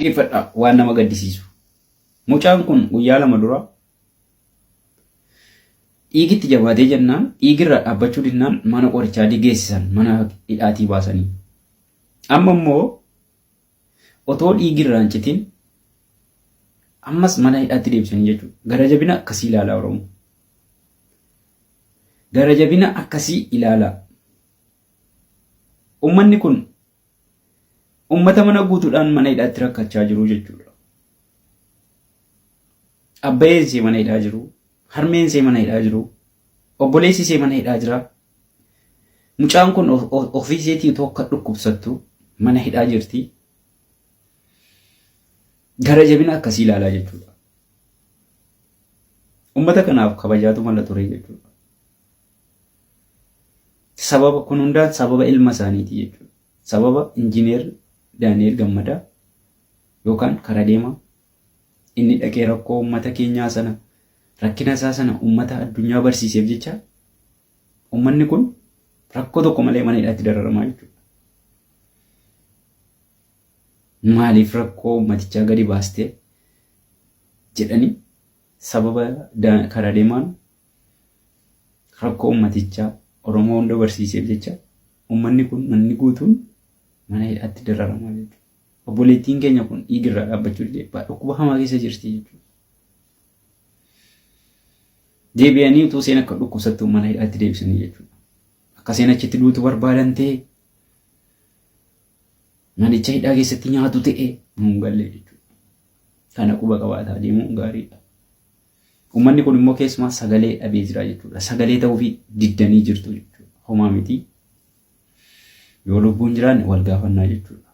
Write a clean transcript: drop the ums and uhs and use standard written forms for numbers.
Dhaggeeffadhaa waan nama gaddisiisu. Mucaan kun guyyaa lama dura dhiigitti jabaatee jennaan dhiigirra dhaabbachuu dinnaan mana qorichaa geessisan mana hidhaatii baasanii. Amma immoo otoo dhiigirra hin citin ammas mana hidhaatti deebisanii jechuudha. Gara jabina akkasii ilaalaa Oromoo. Gara jabina akkasii ilaalaa. Uummanni kun ummata mana guutuudhaan mana hidhaatti rakkachaa jiru jechuudha. Abbayeen see mana hidhaa jiru, harmeen see mana hidhaa jiru, obboleessi see mana hidhaa jira. Mucaan kun ofii seetii otoo akka dhukkubsattu mana hidhaa jirti. Gara jabina akkasii ilaalaa jechuudha. Ummata kanaaf kabajaatu mala ture jechuudha. Sababa kun hundaan sababa ilma isaaniiti jechuudha. Sababa injineer Daani'el Gammadaa yookaan karaa deemaa inni dhaqee rakkoo uummata keenyaa sana rakkina isaa sana uummata addunyaa barsiiseef jecha uummanni kun rakkoo tokko malee mana hidhaatti dararamaa jechuudha. Maaliif rakkoo uummatichaa gadi baastee jedhanii sababa karaa deemaan rakkoo uummatichaa Oromoo hunda barsiiseef jecha uummanni kun manni guutuun mana hidhaatti dararamaa jechuudha. Obboleettiin keenya kun dhiigirraa dhaabbachuu didee dhukkuba hamaa keessa jirti jechuudha. Deebi'anii utuu seen akka dhukkubsattuu mana hidhaatti deebisanii jechuudha. Akka seen achitti duutu barbaadan ta'e manicha hidhaa keessatti nyaatu ta'e nuun galle jechuudha. Kana quba qabaataa deemuun gaariidha. Uummanni kun immoo keessumaa sagalee dhabee jira jechuudha. Sagalee ta'uufii diddanii jirtu jechuudha. Homaa miti. Yoo lubbuun jiraanne wal gaafannaa jechuudha.